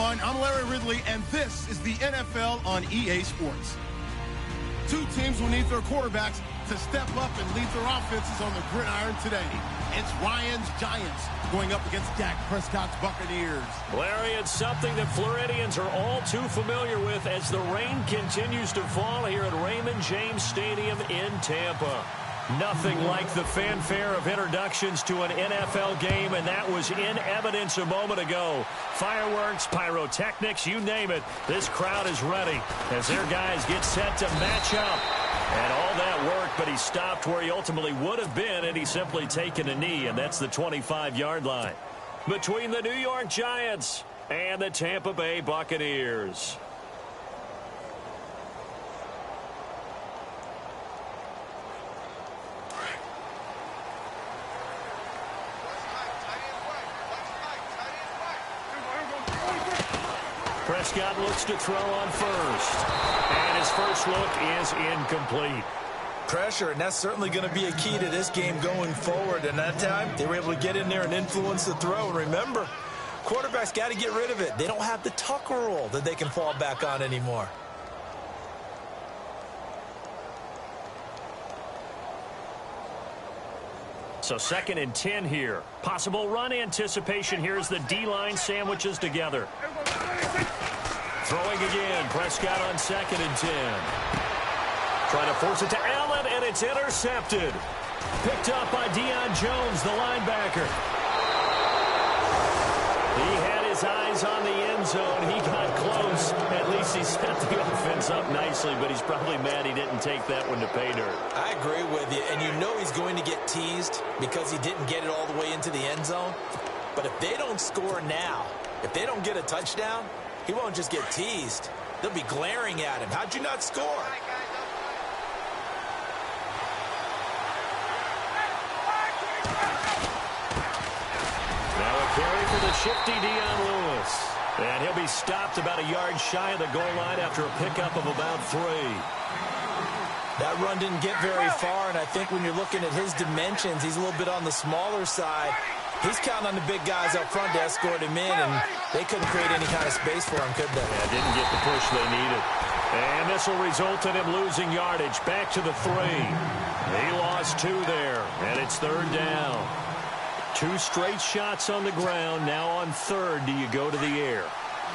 everyone. I'm Larry Ridley, and this is the NFL on EA Sports. Two teams will need their quarterbacks to step up and lead their offenses on the gridiron today. It's Ryan's Giants going up against Dak Prescott's Buccaneers. Larry, it's something that Floridians are all too familiar with as the rain continues to fall here at Raymond James Stadium in Tampa. Nothing like the fanfare of introductions to an NFL game, and that was in evidence a moment ago. Fireworks, pyrotechnics, you name it. This crowd is ready as their guys get set to match up. And all that work, but he stopped where he ultimately would have been, and he's simply taken a knee, and that's the 25-yard line. Between the New York Giants and the Tampa Bay Buccaneers. Prescott looks to throw on first. And his first look is incomplete. Pressure, and that's certainly going to be a key to this game going forward. And that time, they were able to get in there and influence the throw. And remember, quarterbacks got to get rid of it. They don't have the tuck rule that they can fall back on anymore. So 2nd and 10 here. Possible run anticipation here as the D-line sandwiches together. Throwing again. Prescott on 2nd and 10. Trying to force it to Allen, and it's intercepted. Picked up by Deion Jones, the linebacker. He had his eyes on the end zone. He got close. At least he set the offense up nicely, but he's probably mad he didn't take that one to pay dirt. I agree with you, and you know he's going to get teased because he didn't get it all the way into the end zone. But if they don't score now, if they don't get a touchdown, he won't just get teased. They'll be glaring at him. How'd you not score? Now a carry for the shifty Dion Lewis. And he'll be stopped about a yard shy of the goal line after a pickup of about 3. That run didn't get very far, and I think when you're looking at his dimensions, he's a little bit on the smaller side. He's counting on the big guys up front to escort him in, and they couldn't create any kind of space for him, could they? Yeah, didn't get the push they needed. And this will result in him losing yardage. Back to the 3. He lost 2 there, and it's 3rd down. 2 straight shots on the ground. Now on 3rd, do you go to the air?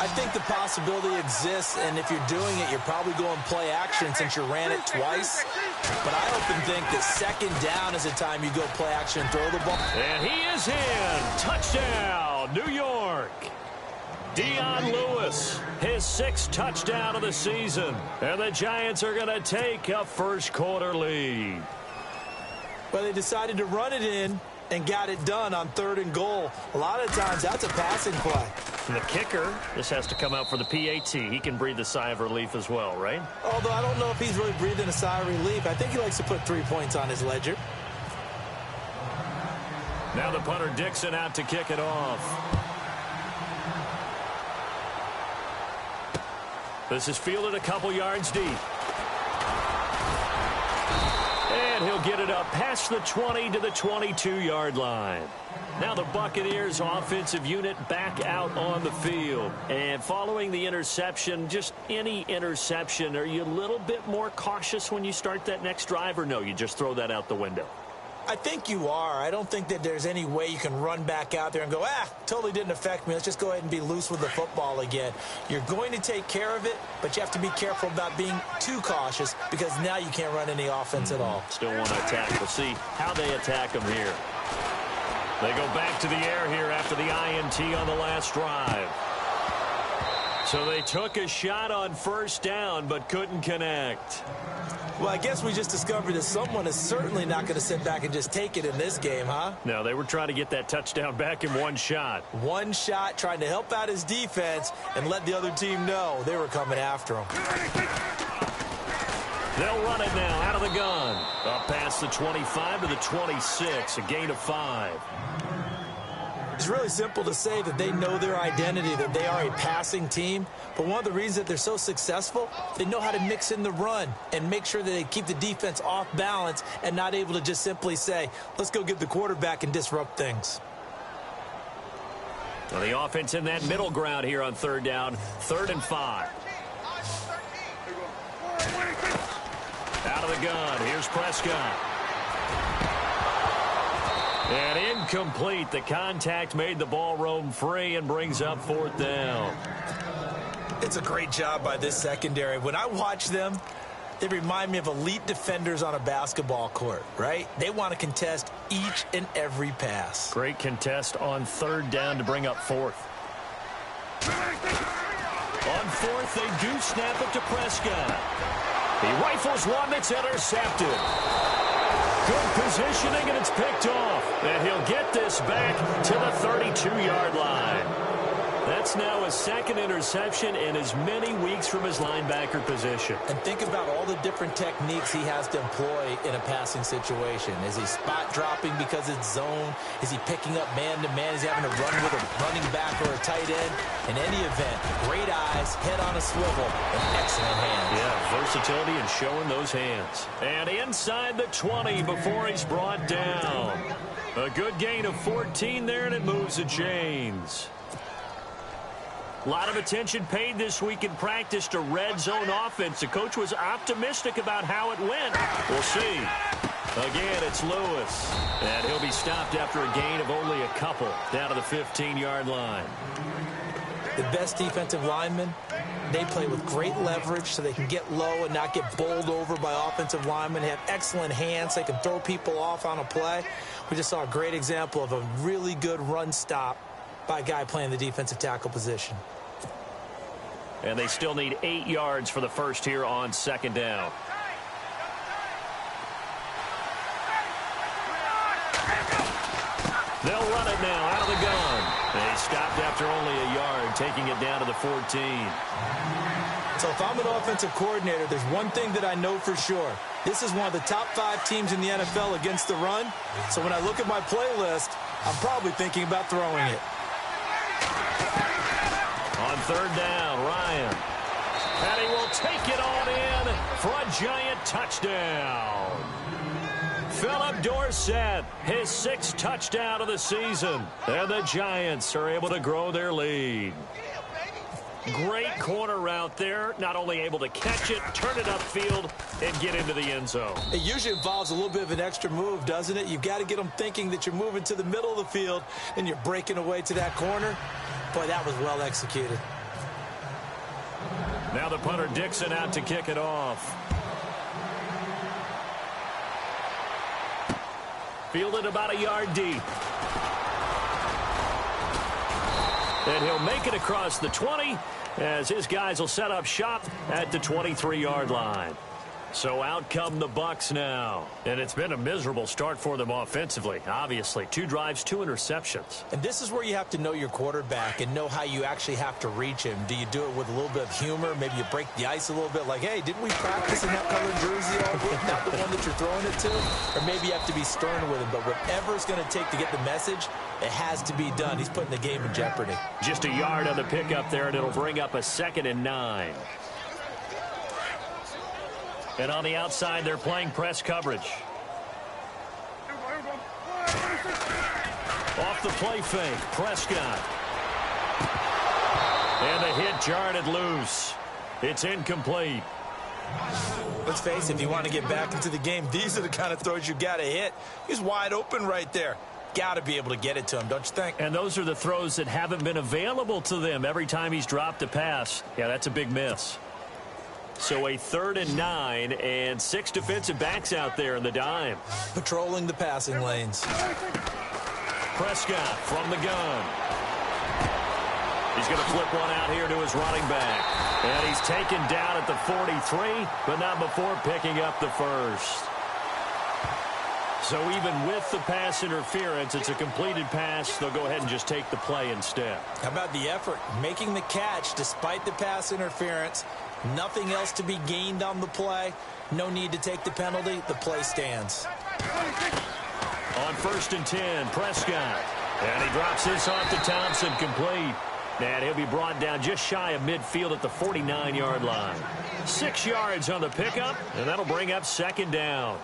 I think the possibility exists, and if you're doing it, you're probably going play action since you ran it twice. But I often think that 2nd down is the time you go play action and throw the ball. And he is in. Touchdown, New York. Dion Lewis, his 6th touchdown of the season. And the Giants are going to take a first-quarter lead. Well, they decided to run it in and got it done on 3rd and goal. A lot of times, that's a passing play. And the kicker, this has to come out for the PAT. He can breathe a sigh of relief as well, right? Although I don't know if he's really breathing a sigh of relief. I think he likes to put 3 points on his ledger. Now the punter Dixon out to kick it off. This is fielded a couple yards deep. And he'll get it up past the 20 to the 22-yard line. Now the Buccaneers offensive unit back out on the field. And following the interception, just any interception, are you a little bit more cautious when you start that next drive, or no, you just throw that out the window? I think you are. I don't think that there's any way you can run back out there and go, totally didn't affect me. Let's just go ahead and be loose with the football again. You're going to take care of it, but you have to be careful about being too cautious because now you can't run any offense at all. Still want to attack. We'll see how they attack them here. They go back to the air here after the INT on the last drive. So they took a shot on 1st down but couldn't connect. Well, I guess we just discovered that someone is certainly not going to sit back and just take it in this game, huh? No, they were trying to get that touchdown back in 1 shot. 1 shot, trying to help out his defense and let the other team know they were coming after him. They'll run it now out of the gun. Up past the 25 to the 26, a gain of 5. It's really simple to say that they know their identity, that they are a passing team. But one of the reasons that they're so successful, they know how to mix in the run and make sure that they keep the defense off balance and not able to just simply say, let's go get the quarterback and disrupt things. Well, the offense in that middle ground here on third down, 3rd and 5. Out of the gun, here's Prescott. And incomplete. The contact made the ball roam free and brings up 4th down. It's a great job by this secondary. When I watch them, they remind me of elite defenders on a basketball court, right? They want to contest each and every pass. Great contest on 3rd down to bring up 4th. On 4th, they do snap it to Prescott. He rifles one that's intercepted. Good positioning, and it's picked off. And he'll get this back to the 32-yard line. That's now his 2nd interception in as many weeks from his linebacker position. And think about all the different techniques he has to employ in a passing situation. Is he spot dropping because it's zone? Is he picking up man-to-man? Is he having to run with a running back or a tight end? In any event, great eyes, head on a swivel, and excellent hands. Yeah, versatility and showing those hands. And inside the 20 before he's brought down. A good gain of 14 there, and it moves the chains. A lot of attention paid this week in practice to red zone offense. The coach was optimistic about how it went. We'll see. Again, it's Lewis. And he'll be stopped after a gain of only a couple down to the 15-yard line. The best defensive linemen, they play with great leverage so they can get low and not get bowled over by offensive linemen. They have excellent hands. They can throw people off on a play. We just saw a great example of a really good run stop by a guy playing the defensive tackle position. And they still need 8 yards for the first here on 2nd down. They'll run it now out of the gun. They stopped after only a yard, taking it down to the 14. So if I'm an offensive coordinator, there's one thing that I know for sure. This is one of the top 5 teams in the NFL against the run. So when I look at my playlist, I'm probably thinking about throwing it. On 3rd down, Ryan. And he will take it on in for a giant touchdown. Philip Dorsett, his 6th touchdown of the season. And the Giants are able to grow their lead. Great corner route there. Not only able to catch it, turn it upfield, and get into the end zone. It usually involves a little bit of an extra move, doesn't it? You've got to get them thinking that you're moving to the middle of the field and you're breaking away to that corner. Boy, that was well executed. Now the punter Dixon out to kick it off. Fielded about a yard deep. And he'll make it across the 20 as his guys will set up shop at the 23-yard line. So out come the Bucs now. And it's been a miserable start for them offensively, obviously. 2 drives, 2 interceptions. And this is where you have to know your quarterback and know how you actually have to reach him. Do you do it with a little bit of humor? Maybe you break the ice a little bit like, hey, didn't we practice in that colored jersey all week? Not the one that you're throwing it to? Or maybe you have to be stern with him. But whatever it's going to take to get the message, it has to be done. He's putting the game in jeopardy. Just a yard on the pickup there, and it'll bring up a 2nd and 9. And on the outside, they're playing press coverage. Off the play fake, Prescott. And the hit jarred it loose. It's incomplete. Let's face it, if you want to get back into the game, these are the kind of throws you got to hit. He's wide open right there. Got to be able to get it to him, don't you think? And those are the throws that haven't been available to them every time he's dropped a pass. Yeah, that's a big miss. So a 3rd and 9 and 6 defensive backs out there in the dime. Patrolling the passing lanes. Prescott from the gun. He's going to flip one out here to his running back. And he's taken down at the 43, but not before picking up the first. So even with the pass interference, it's a completed pass. They'll go ahead and just take the play instead. How about the effort? Making the catch despite the pass interference. Nothing else to be gained on the play. No need to take the penalty. The play stands. On 1st and 10, Prescott. And he drops this off to Thompson, complete. And he'll be brought down just shy of midfield at the 49-yard line. 6 yards on the pickup, and that'll bring up 2nd down.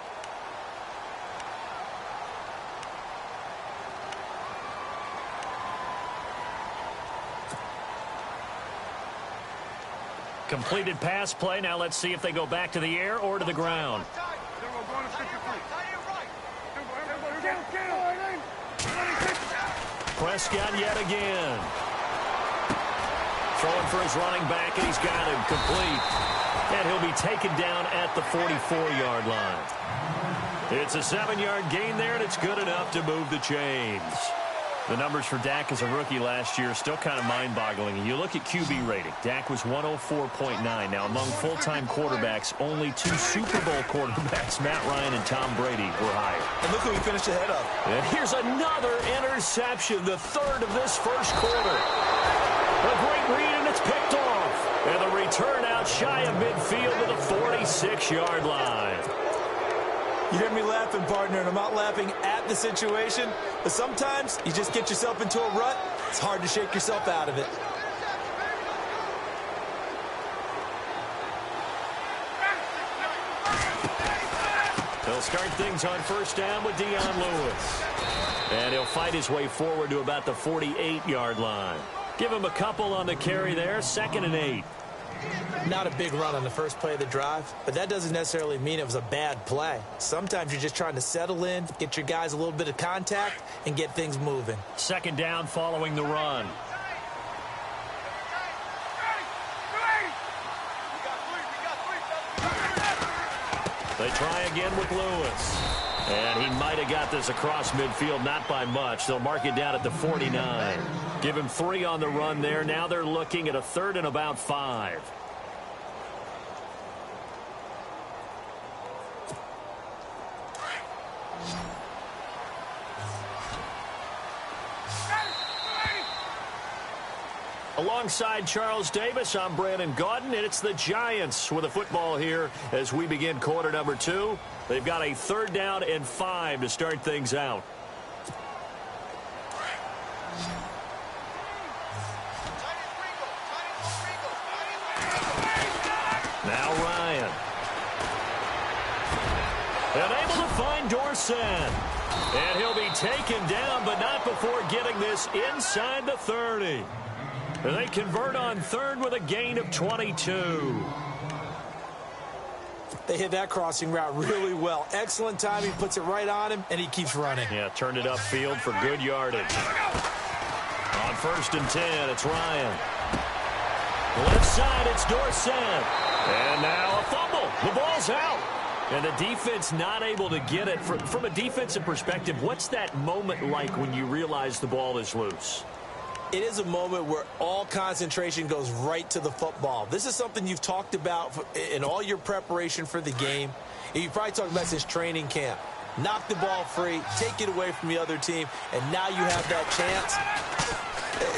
Completed pass play. Now let's see if they go back to the air or to the ground. Prescott yet again. Throwing for his running back, and he's got him complete. And he'll be taken down at the 44-yard line. It's a 7-yard gain there, and it's good enough to move the chains. The numbers for Dak as a rookie last year are still kind of mind-boggling. You look at QB rating. Dak was 104.9. Now, among full-time quarterbacks, only 2 Super Bowl quarterbacks, Matt Ryan and Tom Brady, were higher. And look who he finished ahead of. And here's another interception, the third of this first quarter. A great read, and it's picked off. And the return out shy of midfield to the 46-yard line. You hear me laughing, partner, and I'm not laughing at the situation, but sometimes you just get yourself into a rut. It's hard to shake yourself out of it. They'll start things on first down with Lewis. And he'll fight his way forward to about the 48-yard line. Give him a couple on the carry there, 2nd and 8. Not a big run on the first play of the drive, but that doesn't necessarily mean it was a bad play. Sometimes you're just trying to settle in, get your guys a little bit of contact, and get things moving. 2nd down following the run. They try again with Lewis. And he might have got this across midfield, not by much. They'll mark it down at the 49. Give him 3 on the run there. Now they're looking at a 3rd and about 5. Alongside Charles Davis, I'm Brandon Gaudin, and it's the Giants with the football here as we begin quarter number 2. They've got a 3rd down and 5 to start things out. Now Ryan. And able to find Dorsett. And he'll be taken down, but not before getting this inside the 30. They convert on 3rd with a gain of 22. They hit that crossing route really well. Excellent timing, puts it right on him, and he keeps running. Yeah, turned it upfield for good yardage. On 1st and 10, it's Ryan. Left side, it's Dorsett. And now a fumble. The ball's out. And the defense not able to get it. From a defensive perspective, what's that moment like when you realize the ball is loose? It is a moment where all concentration goes right to the football. This is something you've talked about in all your preparation for the game. And you probably talked about since training camp. Knock the ball free, take it away from the other team, and now you have that chance.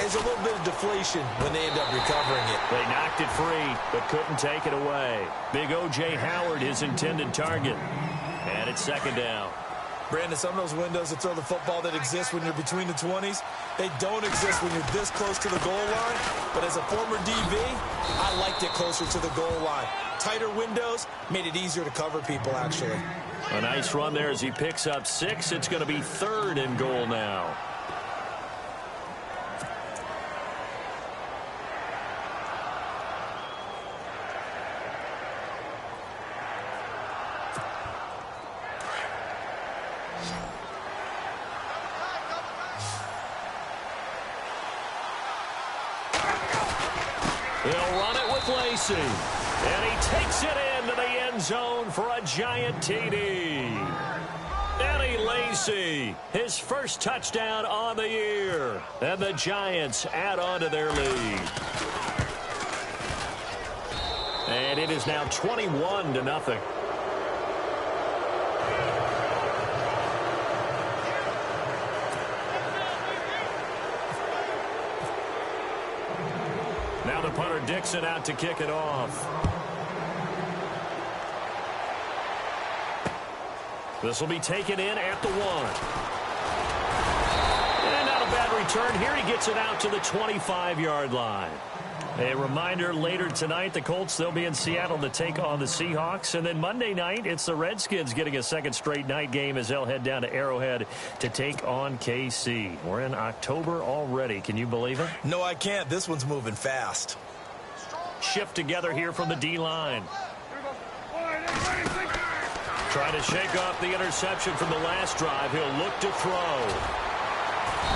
There's a little bit of deflation when they end up recovering it. They knocked it free, but couldn't take it away. Big O.J. Howard, his intended target. And it's 2nd down. Brandon, some of those windows to throw the football that exist when you're between the 20s, they don't exist when you're this close to the goal line. But as a former DB, I liked it closer to the goal line. Tighter windows made it easier to cover people, actually. A nice run there as he picks up 6. It's going to be 3rd and goal now. They'll run it with Lacey. And he takes it into the end zone for a giant TD. Eddie Lacy, his first touchdown on the year. And the Giants add on to their lead. And it is now 21-0. Now the punter Dixon out to kick it off. This will be taken in at the 1. And not a bad return here. He gets it out to the 25-yard line. A reminder, later tonight, the Colts, they'll be in Seattle to take on the Seahawks. And then Monday night, it's the Redskins getting a second straight night game as they'll head down to Arrowhead to take on KC. We're in October already. Can you believe it? No, I can't. This one's moving fast. shift together here from the D-line. Trying to shake off the interception from the last drive. He'll look to throw.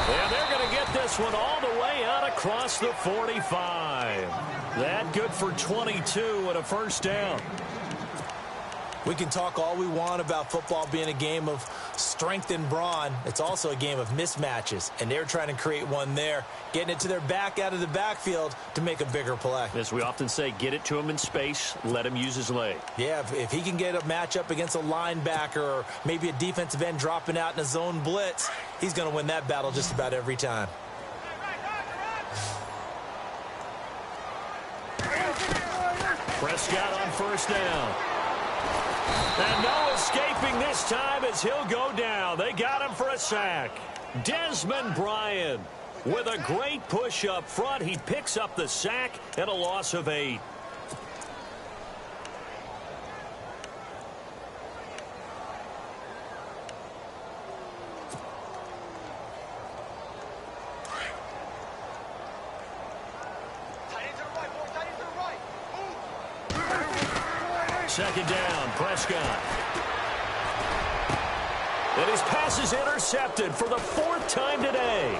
And they're going to get this one all the way out across the 45. That good for 22 and a first down. We can talk all we want about football being a game of strength and brawn. It's also a game of mismatches, and they're trying to create one there, getting it to their back out of the backfield to make a bigger play. As we often say, get it to him in space, let him use his leg. Yeah, if he can get a matchup against a linebacker or maybe a defensive end dropping out in a zone blitz, he's going to win that battle just about every time. Prescott on first down. And no escaping this time as he'll go down. They got him for a sack. Desmond Bryant with a great push up front. He picks up the sack and a loss of 8. Second down, Prescott. And his pass is intercepted for the 4th time today.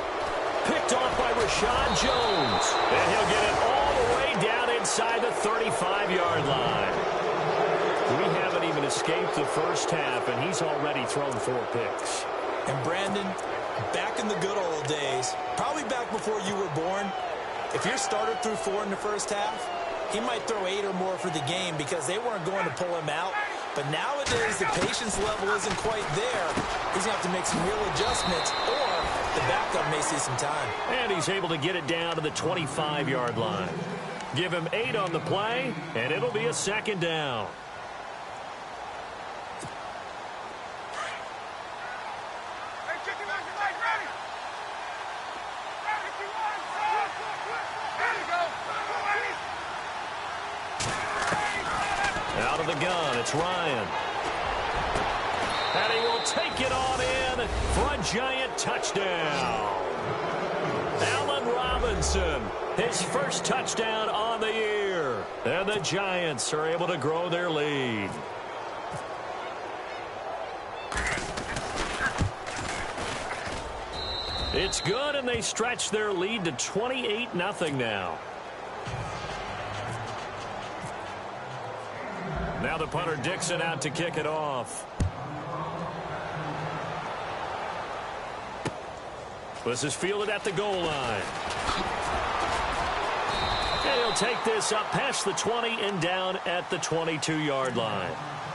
Picked off by Rashad Jones. And he'll get it all the way down inside the 35-yard line. We haven't even escaped the first half, and he's already thrown 4 picks. And Brandon, back in the good old days, probably back before you were born, if your starter threw 4 in the first half, he might throw 8 or more for the game because they weren't going to pull him out. But nowadays, the patience level isn't quite there. He's going to have to make some real adjustments, or the backup may see some time. And he's able to get it down to the 25-yard line. Give him 8 on the play, and it'll be a second down. Out of the gun, it's Ryan. And he will take it on in for a giant touchdown. Allen Robinson, his first touchdown on the year. And the Giants are able to grow their lead. It's good, and they stretch their lead to 28-0 now. Now the punter Dixon out to kick it off. This is fielded at the goal line. And he'll take this up past the 20 and down at the 22-yard line.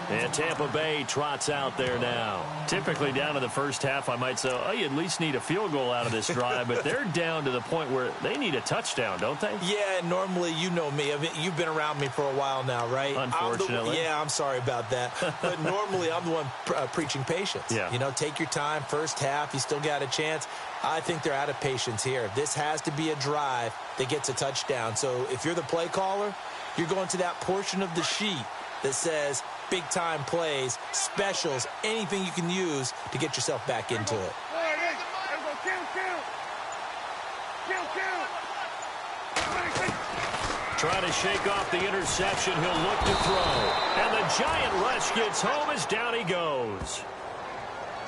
And Tampa Bay trots out there now. Typically down to the first half, I might say, oh, you at least need a field goal out of this drive. But they're down to the point where they need a touchdown, don't they? Yeah, normally, you know me. I mean, you've been around me for a while now, right? Unfortunately. I'm sorry about that. But normally, I'm the one preaching patience. Yeah. You know, take your time. First half, you still got a chance. I think they're out of patience here. This has to be a drive that gets a touchdown. So if you're the play caller, you're going to that portion of the sheet that says big-time plays, specials, anything you can use to get yourself back into it. Trying to shake off the interception. He'll look to throw. And the giant rush gets home as down he goes.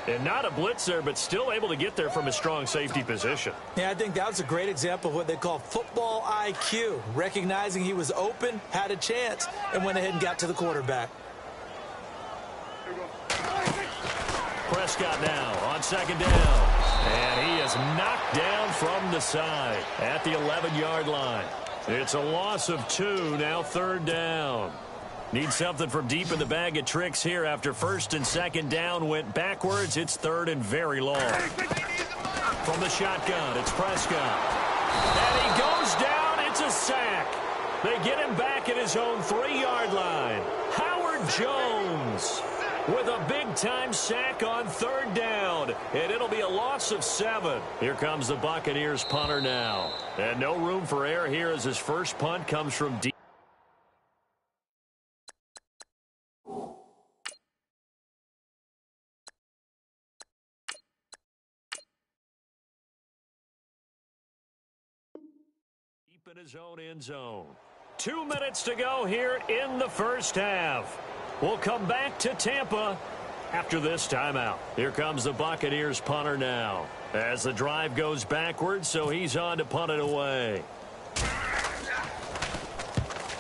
And not a blitzer, but still able to get there from a strong safety position. Yeah, I think that was a great example of what they call football IQ. Recognizing he was open, had a chance, and went ahead and got to the quarterback. Prescott now on second down. And he is knocked down from the side at the 11-yard line. It's a loss of 2, now third down. Need something from deep in the bag of tricks here after first and second down went backwards. It's third and very long. From the shotgun, it's Prescott. And he goes down. It's a sack. They get him back at his own 3-yard line. Howard Jones with a big-time sack on third down. And it'll be a loss of 7. Here comes the Buccaneers punter now. And no room for error here as his first punt comes from deep. In his own end zone. 2 minutes to go here in the first half. We'll come back to Tampa after this timeout. Here comes the Buccaneers punter now as the drive goes backwards, so he's on to punt it away.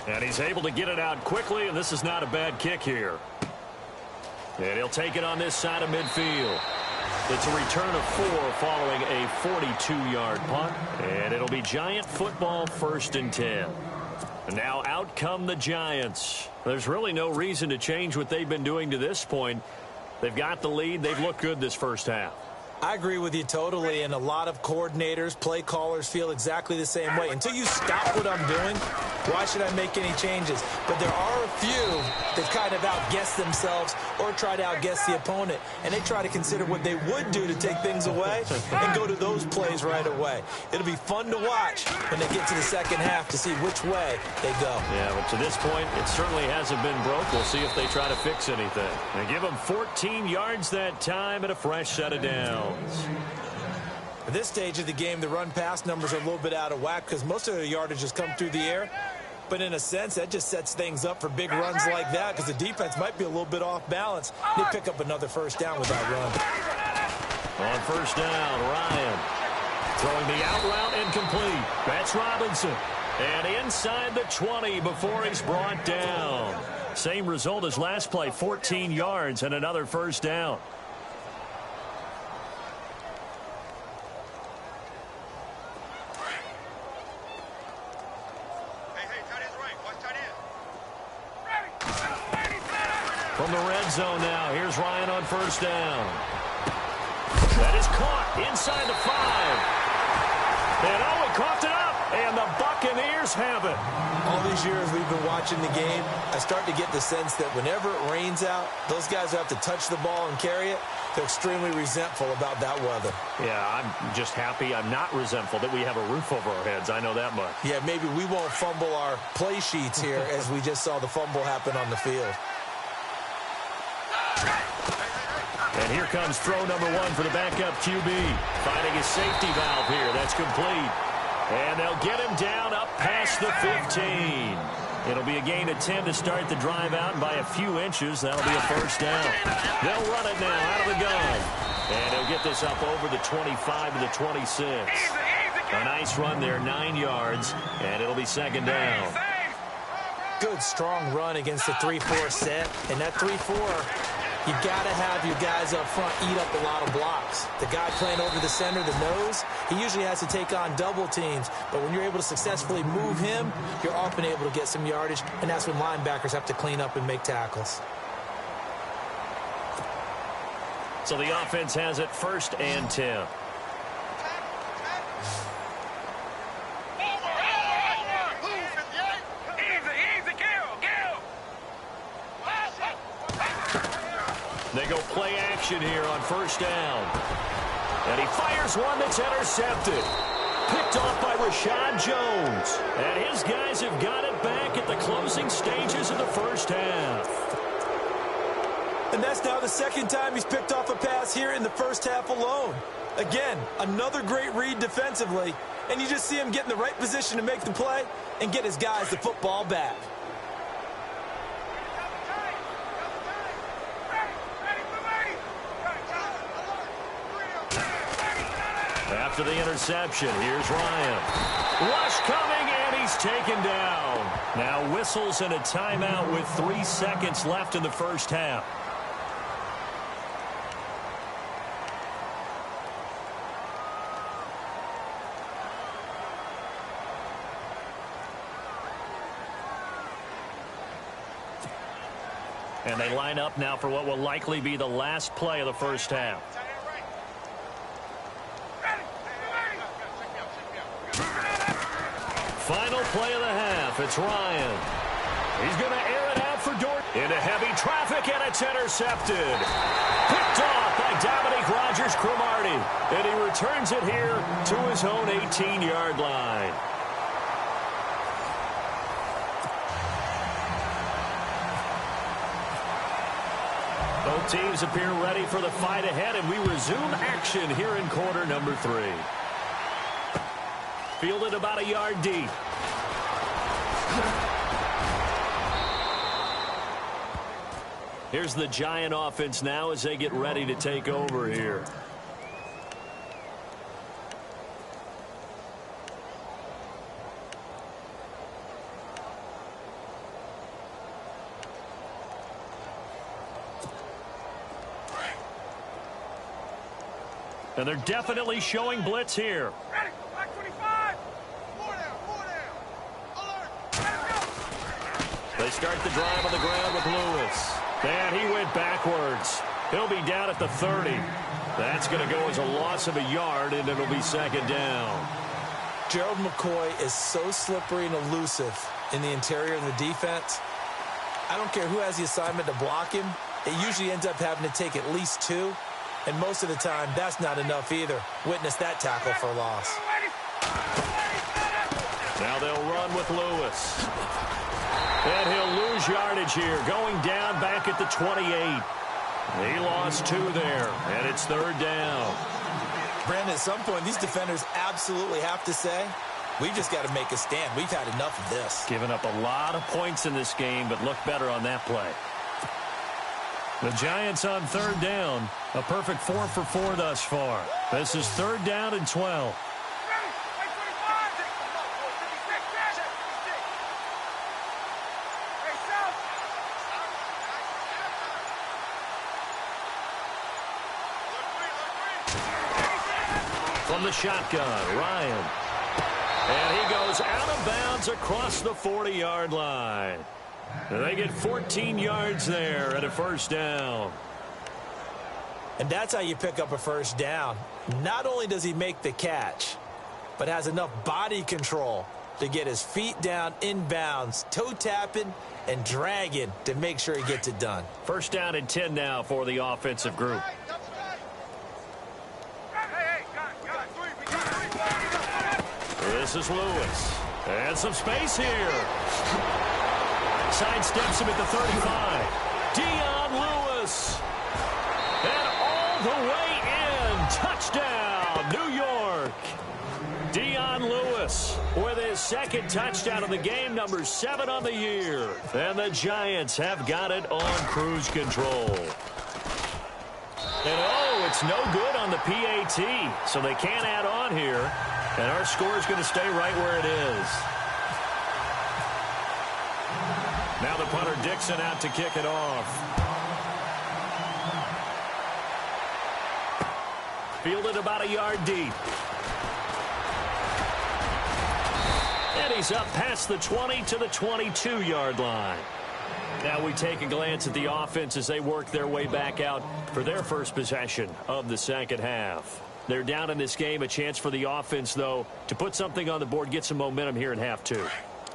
And he's able to get it out quickly, and this is not a bad kick here. And he'll take it on this side of midfield. It's a return of 4 following a 42-yard punt, and it'll be Giant football 1st and 10. And now out come the Giants. There's really no reason to change what they've been doing to this point. They've got the lead. They've looked good this first half. I agree with you totally, and a lot of coordinators, play callers feel exactly the same way. Until you stop what I'm doing, why should I make any changes? But there are a few that kind of outguess themselves or try to outguess the opponent, and they try to consider what they would do to take things away and go to those plays right away. It'll be fun to watch when they get to the second half to see which way they go. Yeah, but to this point, it certainly hasn't been broke. We'll see if they try to fix anything. They give them 14 yards that time and a fresh set of downs. At this stage of the game, the run-pass numbers are a little bit out of whack because most of the yardage has come through the air. But in a sense, that just sets things up for big runs like that because the defense might be a little bit off balance. They pick up another first down with that run. On first down, Ryan throwing the out route incomplete. That's Robinson. And inside the 20 before he's brought down. Same result as last play, 14 yards and another first down. From the red zone now, here's Ryan on first down. That is caught inside the 5. And oh, he coughed it up, and the Buccaneers have it. All these years we've been watching the game, I start to get the sense that whenever it rains out, those guys who have to touch the ball and carry it, they're extremely resentful about that weather. Yeah, I'm just happy I'm not resentful that we have a roof over our heads. I know that much. Yeah, maybe we won't fumble our play sheets here as we just saw the fumble happen on the field. And here comes throw number 1 for the backup QB. Finding his safety valve here. That's complete. And they'll get him down up past the 15. It'll be a gain of 10 to start the drive out. And by a few inches, that'll be a first down. They'll run it now out of the gun. And he'll get this up over the 25 to the 26. A nice run there, 9 yards. And it'll be second down. Good, strong run against the 3-4 set. And that 3-4... you got to have your guys up front eat up a lot of blocks. The guy playing over the center, the nose, he usually has to take on double teams. But when you're able to successfully move him, you're often able to get some yardage, and that's when linebackers have to clean up and make tackles. So the offense has it 1st and 10. They go play action here on first down. And he fires one that's intercepted. Picked off by Rashad Jones. And his guys have got it back at the closing stages of the first half. And that's now the second time he's picked off a pass here in the first half alone. Again, another great read defensively. And you just see him get in the right position to make the play and get his guys the football back. After the interception, here's Ryan. Rush coming, and he's taken down. Now whistles and a timeout with 3 seconds left in the first half. And they line up now for what will likely be the last play of the first half. Final play of the half. It's Ryan. He's going to air it out for Dort. Into heavy traffic, and it's intercepted. Picked off by Dominique Rodgers-Cromartie. And he returns it here to his own 18-yard line. Both teams appear ready for the fight ahead, and we resume action here in quarter number 3. Fielded about a yard deep. Here's the Giant offense now as they get ready to take over here. And they're definitely showing blitz here. Ready, back 25. More down, alert. They start the drive on the ground with Lewis. And he went backwards. He'll be down at the 30. That's going to go as a loss of a yard, and it'll be second down. Gerald McCoy is so slippery and elusive in the interior of the defense. I don't care who has the assignment to block him. It usually ends up having to take at least two. And most of the time, that's not enough either. Witness that tackle for a loss. Now they'll run with Lewis. And he'll lose yardage here, going down back at the 28. He lost 2 there, and it's third down. Brandon, at some point, these defenders absolutely have to say, we've just got to make a stand. We've had enough of this. Giving up a lot of points in this game, but look better on that play. The Giants on third down. A perfect 4 for 4 thus far. This is third down and 12. From the shotgun, Ryan. And he goes out of bounds across the 40-yard line. They get 14 yards there and a first down. And that's how you pick up a first down. Not only does he make the catch, but has enough body control to get his feet down inbounds, toe tapping and dragging to make sure he gets it done. First down and 10 now for the offensive group. This is Lewis. And some space here. Sidesteps him at the 35. Dion Lewis. And all the way in. Touchdown, New York. Dion Lewis with his second touchdown of the game, number 7 on the year. And the Giants have got it on cruise control. And oh, it's no good on the PAT. So they can't add on here. And our score is going to stay right where it is. Now the punter Dixon out to kick it off. Fielded about a yard deep. And he's up past the 20 to the 22-yard line. Now we take a glance at the offense as they work their way back out for their first possession of the second half. They're down in this game. A chance for the offense, though, to put something on the board, get some momentum here in half 2.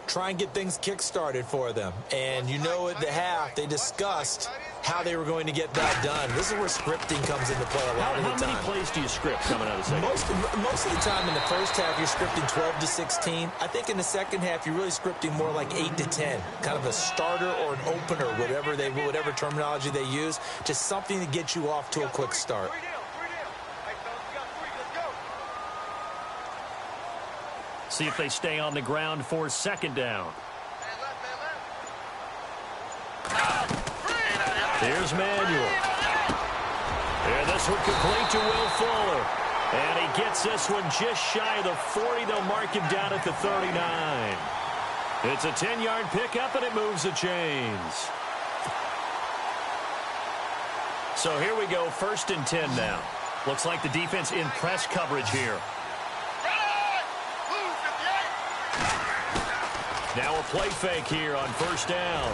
Try and get things kick-started for them. And you know at the half, they discussed how they were going to get that done. This is where scripting comes into play a lot of the time. How many plays do you script coming out of the second? Most of the time in the first half, you're scripting 12 to 16. I think in the second half, you're really scripting more like 8 to 10. Kind of a starter or an opener, whatever terminology they use. Just something to get you off to a quick start. See if they stay on the ground for second down. Here's Manuel. And this one complete to Will Fuller. And he gets this one just shy of the 40. They'll mark him down at the 39. It's a 10-yard pickup, and it moves the chains. So here we go, first and 10 now. Looks like the defense in press coverage here. Now a play fake here on first down.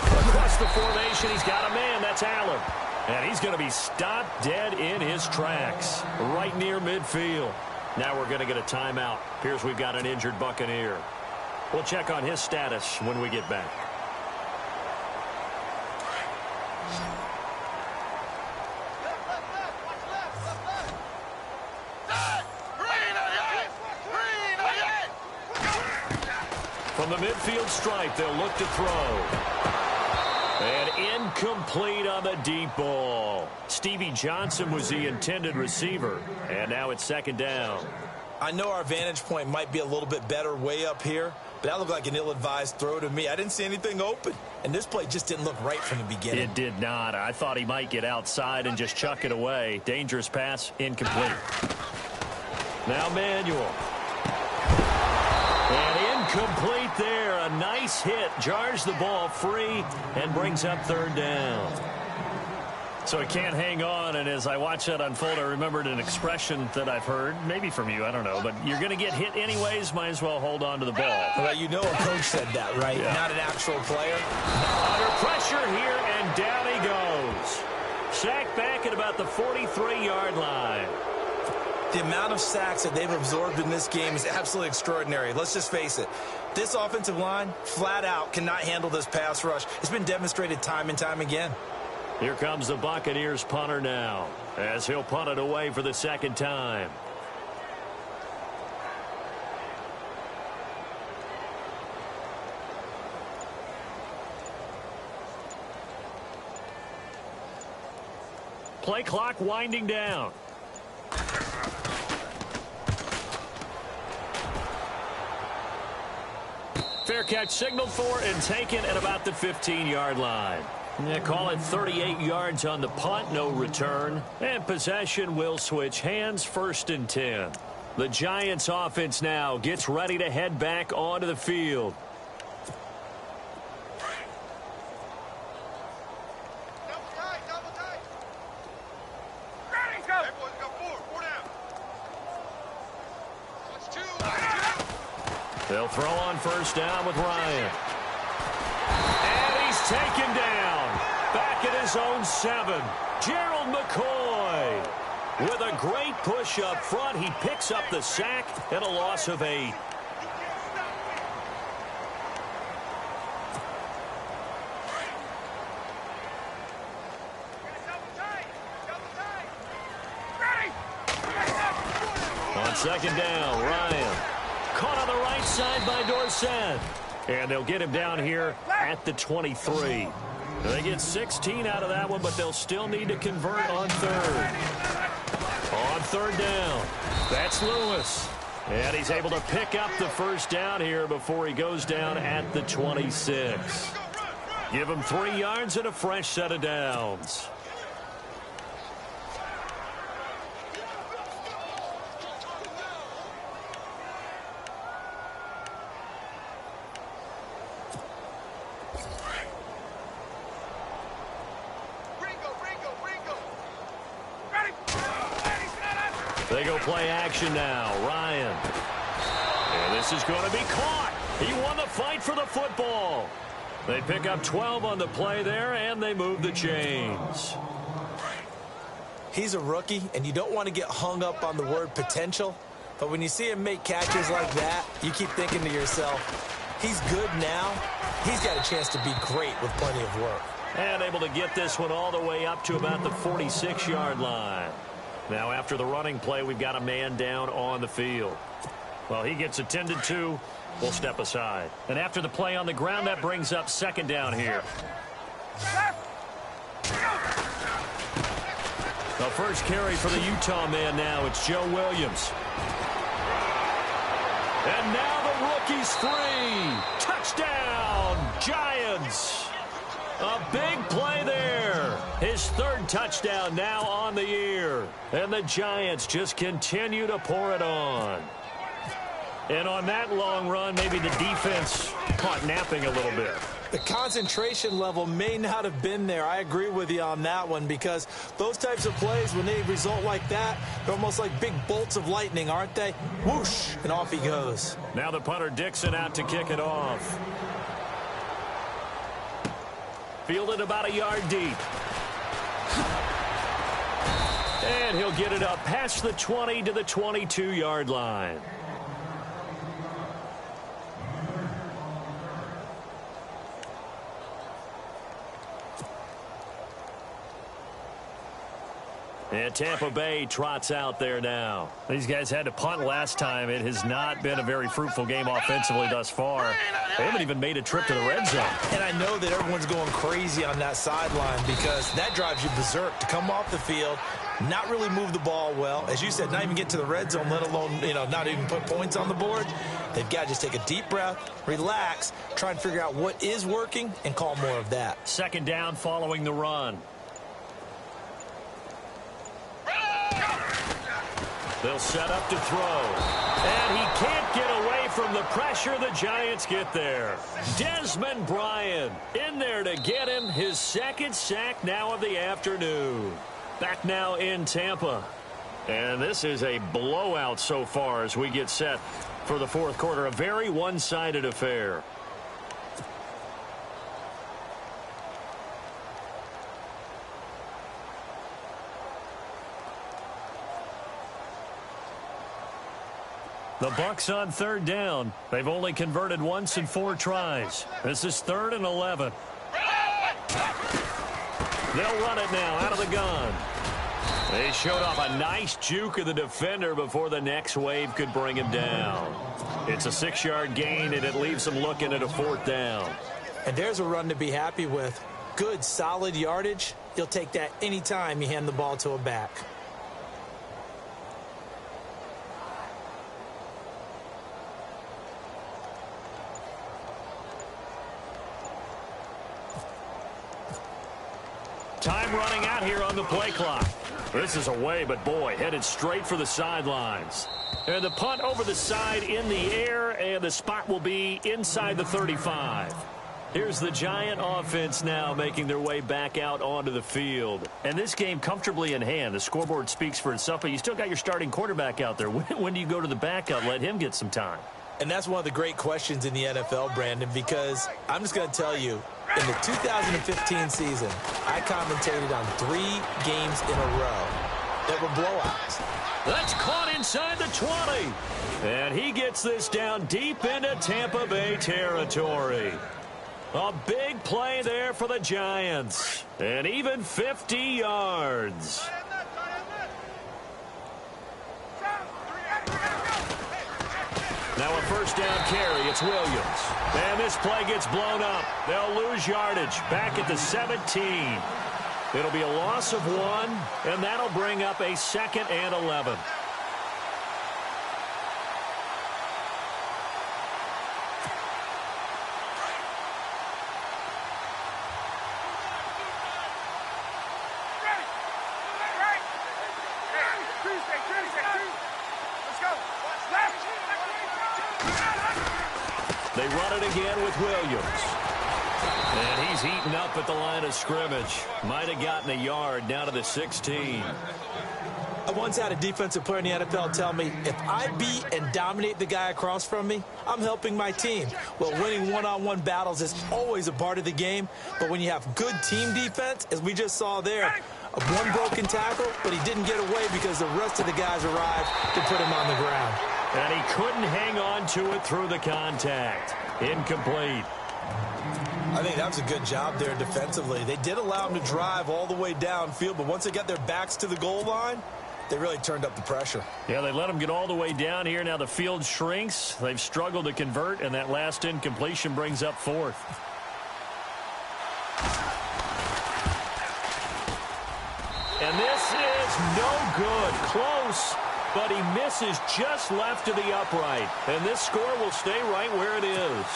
Across the formation, he's got a man. That's Allen. And he's going to be stopped dead in his tracks right near midfield. Now we're going to get a timeout. Appears we've got an injured Buccaneer. We'll check on his status when we get back. From the midfield stripe, they'll look to throw. And incomplete on the deep ball. Stevie Johnson was the intended receiver. And now it's second down. I know our vantage point might be a little bit better way up here, but that looked like an ill-advised throw to me. I didn't see anything open, and this play just didn't look right from the beginning. It did not. I thought he might get outside and just chuck it away. Dangerous pass, incomplete. Now Manuel. And incomplete there. A nice hit. Jars the ball free and brings up third down. So he can't hang on, and as I watch that unfold, I remembered an expression that I've heard, maybe from you, I don't know, but you're going to get hit anyways, might as well hold on to the ball. Well, you know a coach said that, right? Yeah. Not an actual player. Under pressure here, and down he goes. Sacked back at about the 43-yard line. The amount of sacks that they've absorbed in this game is absolutely extraordinary. Let's just face it. This offensive line, flat out, cannot handle this pass rush. It's been demonstrated time and time again. Here comes the Buccaneers punter now, as he'll punt it away for the second time. Play clock winding down. Fair catch signaled for and taken at about the 15-yard line. Yeah, call it 38 yards on the punt, no return. And possession will switch hands, 1st and 10. The Giants offense now gets ready to head back onto the field. Double tight. Ready, go. Everyone's got four down. That's two. They'll throw on 1st down with Ryan. And he's taken down. Back at his own 7. Gerald McCoy. With a great push up front, he picks up the sack and a loss of 8. On 2nd down, Ryan. Caught on the right side by Dorsett. And they'll get him down here at the 23. They get 16 out of that one, but they'll still need to convert on 3rd. On 3rd down, that's Lewis. And he's able to pick up the 1st down here before he goes down at the 26. Give him 3 yards and a fresh set of downs. They go play action now. Ryan. And this is going to be caught. He won the fight for the football. They pick up 12 on the play there, and they move the chains. He's a rookie, and you don't want to get hung up on the word potential. But when you see him make catches like that, you keep thinking to yourself, he's good now. He's got a chance to be great with plenty of work. And able to get this one all the way up to about the 46-yard line. Now, after the running play, we've got a man down on the field. Well, he gets attended to. We'll step aside. And after the play on the ground, that brings up 2nd down here. The first carry for the Utah man now. It's Joe Williams. And now the rookie's free. Touchdown, Giants. A big play there. His 3rd touchdown now on the year. And the Giants just continue to pour it on. And on that long run, maybe the defense caught napping a little bit. The concentration level may not have been there. I agree with you on that one, because those types of plays, when they result like that, they're almost like big bolts of lightning, aren't they? Whoosh, and off he goes. Now the punter Dixon out to kick it off. Fielded about a yard deep. And he'll get it up past the 20 to the 22-yard line. And Tampa Bay trots out there now. These guys had to punt last time. It has not been a very fruitful game offensively thus far. They haven't even made a trip to the red zone. And I know that everyone's going crazy on that sideline, because that drives you berserk to come off the field, not really move the ball well. As you said, not even get to the red zone, let alone, not even put points on the board. They've got to just take a deep breath, relax, try and figure out what is working, and call more of that. Second down following the run. They'll set up to throw. And he can't get away from the pressure. The Giants get there. Desmond Bryant in there to get him his second sack now of the afternoon. Back now in Tampa. And this is a blowout so far as we get set for the fourth quarter. A very one-sided affair. The Bucs on third down. They've only converted once in 4 tries. This is 3rd and 11. They'll run it now out of the gun. They showed off a nice juke of the defender before the next wave could bring him down. It's a 6-yard gain, and it leaves them looking at a 4th down. And there's a run to be happy with. Good, solid yardage. You'll take that anytime you hand the ball to a back. Time running out here on the play clock. This is away, but boy, headed straight for the sidelines. And the punt over the side in the air, and the spot will be inside the 35. Here's the Giant offense now making their way back out onto the field. And this game comfortably in hand. The scoreboard speaks for itself, but you still got your starting quarterback out there. When do you go to the backup, let him get some time? And that's one of the great questions in the NFL, Brandon, because I'm just going to tell you, in the 2015 season, I commentated on 3 games in a row that were blowouts. That's caught inside the 20. And he gets this down deep into Tampa Bay territory. A big play there for the Giants. And even 50 yards. Now a first down carry. It's Williams. And this play gets blown up. They'll lose yardage back at the 17. It'll be a loss of 1, and that'll bring up a 2nd and 11. They run it again with Williams. And he's heating up at the line of scrimmage. Might have gotten a yard down to the 16. I once had a defensive player in the NFL tell me, if I beat and dominate the guy across from me, I'm helping my team. Well, winning one-on-one battles is always a part of the game, but when you have good team defense, as we just saw there, one broken tackle, but he didn't get away because the rest of the guys arrived to put him on the ground. And he couldn't hang on to it through the contact. Incomplete. I think that was a good job there defensively. They did allow him to drive all the way downfield, but once they got their backs to the goal line, they really turned up the pressure. Yeah, they let him get all the way down here. Now the field shrinks. They've struggled to convert, and that last incompletion brings up 4th. And this is no good. Close, but he misses just left of the upright. And this score will stay right where it is.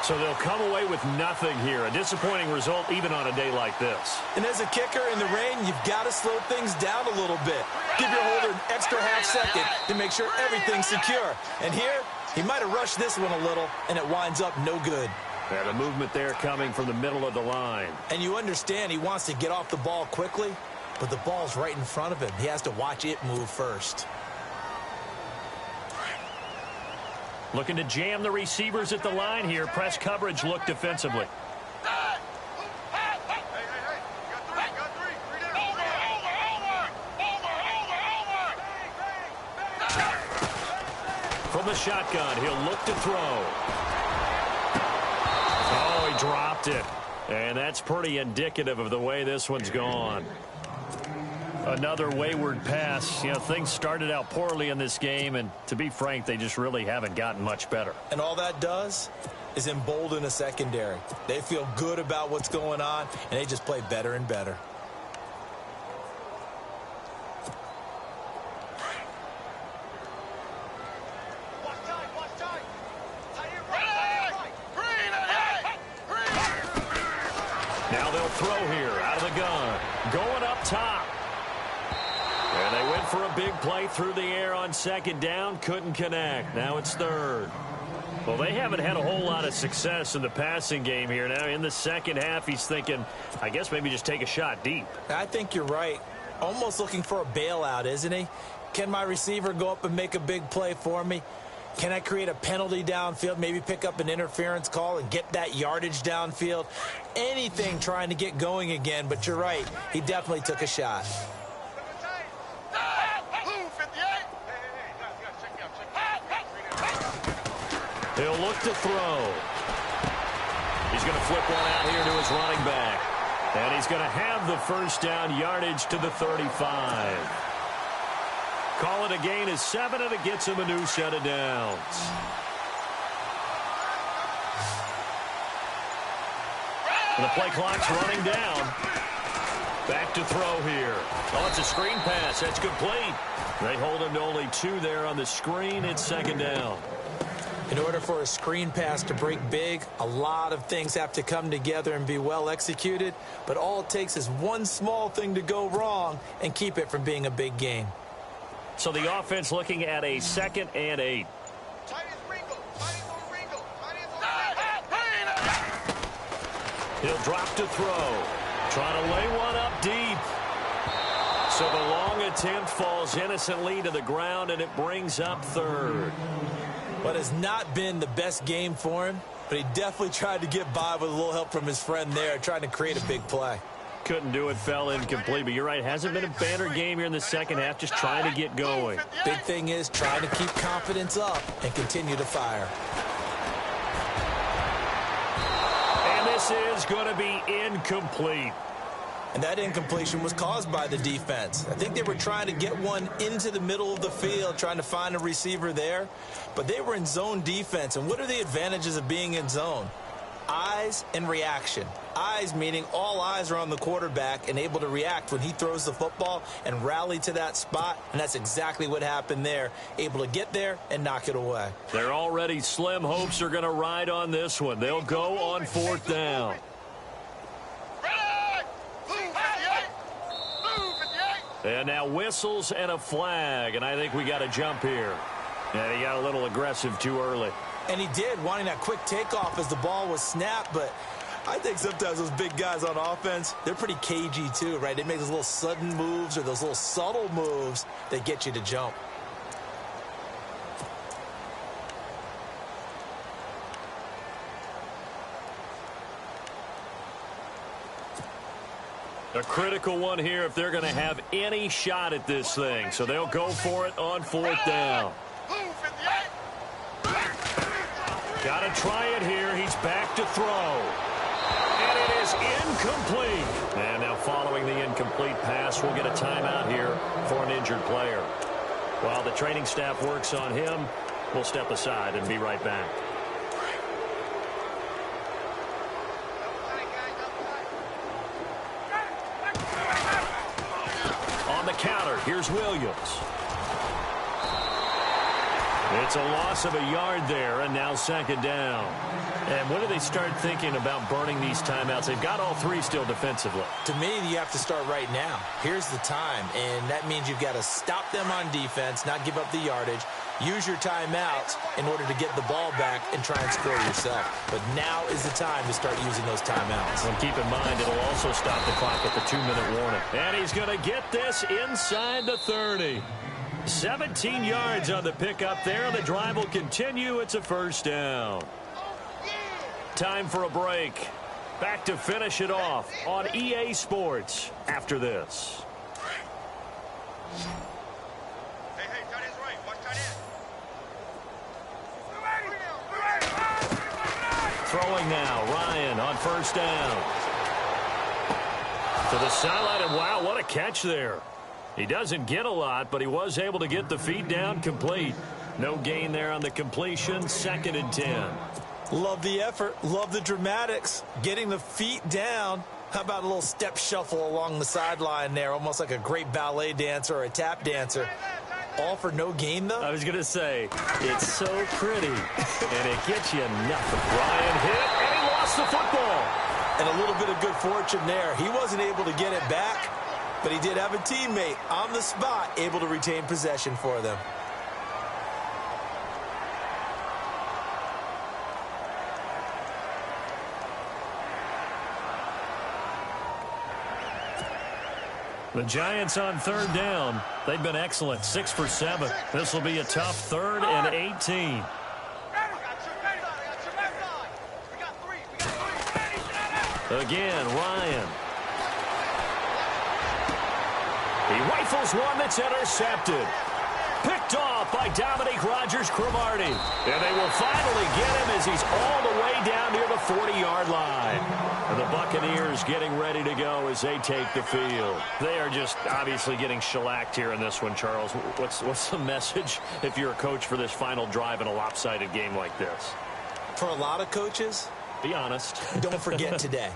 So they'll come away with nothing here. A disappointing result even on a day like this. And as a kicker in the rain, you've got to slow things down a little bit. Give your holder an extra half-second to make sure everything's secure. And here, he might have rushed this one a little, and it winds up no good. Yeah, the movement there coming from the middle of the line. And you understand he wants to get off the ball quickly, but the ball's right in front of him. He has to watch it move first. Looking to jam the receivers at the line here. Press coverage look defensively. From the shotgun, he'll look to throw. Oh, he dropped it. And that's pretty indicative of the way this one's gone. Another wayward pass. You know, things started out poorly in this game, and to be frank, they just really haven't gotten much better. And all that does is embolden a secondary. They feel good about what's going on, and they just play better and better. throw here out of the gun. Going up top. And they went for a big play through the air on second down. Couldn't connect. Now it's third. Well, they haven't had a whole lot of success in the passing game here. Now in the second half, he's thinking, I guess maybe just take a shot deep. I think you're right. Almost looking for a bailout, isn't he? Can my receiver go up and make a big play for me? Can I create a penalty downfield, maybe pick up an interference call and get that yardage downfield? Anything trying to get going again, but you're right. He definitely took a shot. He'll look to throw. He's going to flip one out here to his running back. And he's going to have the first down, yardage to the 35. Call it a gain of 7, and it gets him a new set of downs. And the play clock's running down. Back to throw here. Oh, it's a screen pass. That's complete. They hold him to only 2 there on the screen. It's second down. In order for a screen pass to break big, a lot of things have to come together and be well executed. But all it takes is one small thing to go wrong and keep it from being a big gain. So the offense looking at a 2nd and 8. He'll drop to throw. Trying to lay one up deep. So the long attempt falls innocently to the ground, and it brings up third. What has not been the best game for him, but he definitely tried to get by with a little help from his friend there, trying to create a big play. Couldn't do it, fell incomplete, but you're right, hasn't been a banner game here in the second half, just trying to get going. Big thing is trying to keep confidence up and continue to fire. And this is going to be incomplete. And that incompletion was caused by the defense. I think they were trying to get one into the middle of the field, trying to find a receiver there. But they were in zone defense. And what are the advantages of being in zone? Eyes and reaction. Eyes meaning all eyes are on the quarterback and able to react when he throws the football and rally to that spot. And that's exactly what happened there. Able to get there and knock it away. Their already slim hopes are going to ride on this one. They'll go on 4th down. And now whistles and a flag, and I think we got a jump here. And he got a little aggressive too early. And he did, wanting that quick takeoff as the ball was snapped, but I think sometimes those big guys on offense, they're pretty cagey too, right? They make those little sudden moves or those little subtle moves that get you to jump. A critical one here if they're going to have any shot at this thing. So they'll go for it on 4th down. Got to try it here. He's back to throw. And it is incomplete. And now following the incomplete pass, we'll get a timeout here for an injured player. While the training staff works on him, we'll step aside and be right back. On the counter, here's Williams. It's a loss of a yard there, and now second down. And when do they start thinking about burning these timeouts? They've got all 3 still defensively. To me, you have to start right now. Here's the time, and that means you've got to stop them on defense, not give up the yardage, use your timeouts in order to get the ball back and try and score yourself. But now is the time to start using those timeouts. And keep in mind, it'll also stop the clock at the 2-minute warning. And he's going to get this inside the 30. 17 yards on the pickup there. The drive will continue. It's a first down. Time for a break. Back to finish it off on EA Sports after this. Hey, tight end's right. Watch tight end. Throwing now, Ryan on first down. To the sideline, and wow, what a catch there. He doesn't get a lot, but he was able to get the feet down complete. No gain there on the completion, 2nd and 10. Love the effort, love the dramatics, getting the feet down. How about a little step shuffle along the sideline there, almost like a great ballet dancer or a tap dancer. All for no gain, though? I was going to say, it's so pretty, and it gets you nothing. Ryan hit, and he lost the football. And a little bit of good fortune there. He wasn't able to get it back, but he did have a teammate on the spot able to retain possession for them. The Giants on third down. They've been excellent, 6 for 7. This will be a tough 3rd and 18. Again, Ryan. He rifles one that's intercepted. Picked off by Dominique Rodgers-Cromartie. And they will finally get him as he's all the way down near the 40-yard line. And the Buccaneers getting ready to go as they take the field. They are just obviously getting shellacked here in this one, Charles. What's the message if you're a coach for this final drive in a lopsided game like this? For a lot of coaches, be honest. Don't forget today.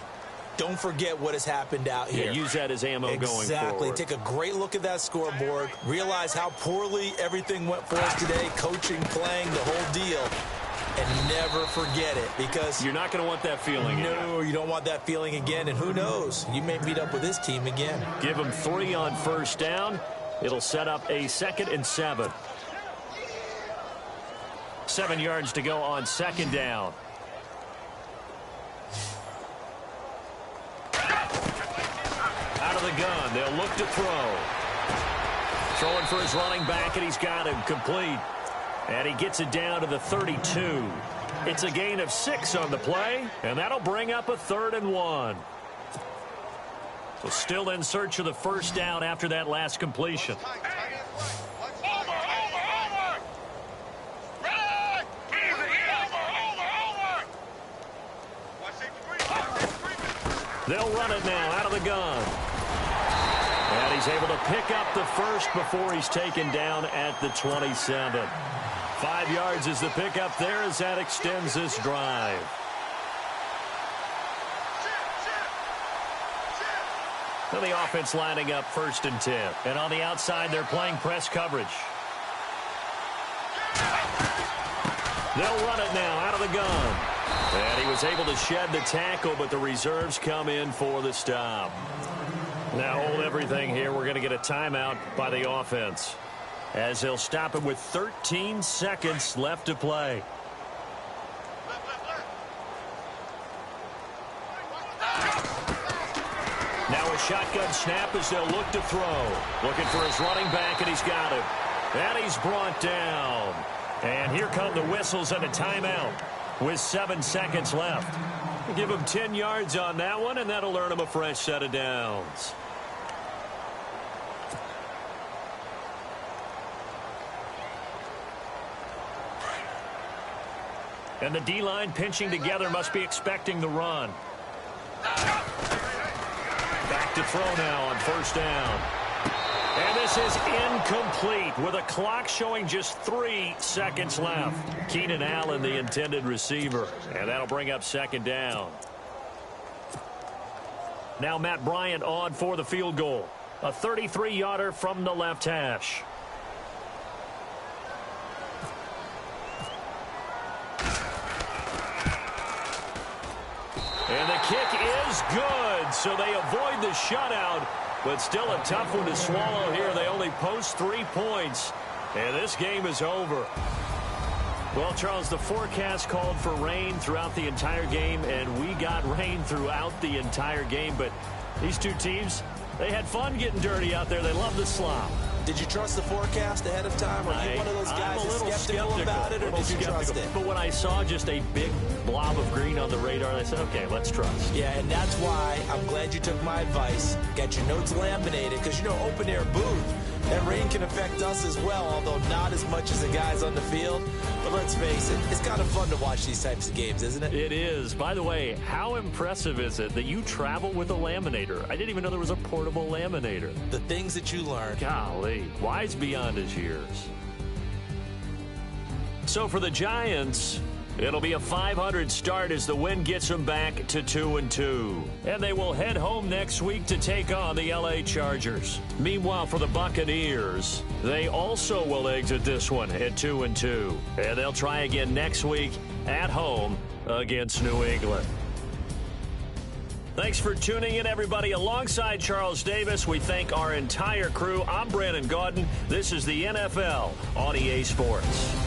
Don't forget what has happened out here. Yeah, use that as ammo going forward. Exactly. Take a great look at that scoreboard. Realize how poorly everything went for us today. Coaching, playing, the whole deal. And never forget it, because you're not going to want that feeling again. No, you don't want that feeling again. And who knows? You may meet up with this team again. Give them 3 on first down. It'll set up a 2nd and 7. 7 yards to go on 2nd down. Out of the gun, they'll look to throw. Throwing for his running back, and he's got him complete. And he gets it down to the 32. It's a gain of 6 on the play, and that'll bring up a 3rd and 1. So still in search of the first down after that last completion. They'll run it now out of the gun. And he's able to pick up the first before he's taken down at the 27. 5 yards is the pickup there as that extends this drive. So the offense lining up 1st and 10. And on the outside, they're playing press coverage. They'll run it now out of the gun. And he was able to shed the tackle, but the reserves come in for the stop. Now hold everything here. We're going to get a timeout by the offense, as they'll stop it with 13 seconds left to play. Now a shotgun snap as they'll look to throw. Looking for his running back, and he's got him. And he's brought down. And here come the whistles and a timeout with 7 seconds left. Give him 10 yards on that one, and that'll earn him a fresh set of downs. And the D-line pinching together must be expecting the run. Back to throw now on first down. And this is incomplete with a clock showing just 3 seconds left. Keenan Allen, the intended receiver. And that'll bring up 2nd down. Now Matt Bryant on for the field goal. A 33-yarder from the left hash. And the kick is good, so they avoid the shutout, but still a tough one to swallow here. They only post 3 points, and this game is over. Well, Charles, the forecast called for rain throughout the entire game, and we got rain throughout the entire game, but these two teams, they had fun getting dirty out there. They love the slop. Did you trust the forecast ahead of time? Are you one of those guys that's skeptical about it, or did you trust it? But when I saw just a big blob of green on the radar, I said, okay, let's trust. Yeah, and that's why I'm glad you took my advice. Got your notes laminated, because, you know, open-air booth, that rain can affect us as well, although not as much as the guys on the field. But let's face it, it's kind of fun to watch these types of games, isn't it? It is. By the way, how impressive is it that you travel with a laminator? I didn't even know there was a portable laminator. The things that you learn. Golly, wise beyond his years. So for the Giants, it'll be a .500 start as the win gets them back to 2-2. And they will head home next week to take on the LA Chargers. Meanwhile, for the Buccaneers, they also will exit this one at 2-2. And they'll try again next week at home against New England. Thanks for tuning in, everybody. Alongside Charles Davis, we thank our entire crew. I'm Brandon Gaudin. This is the NFL on EA Sports.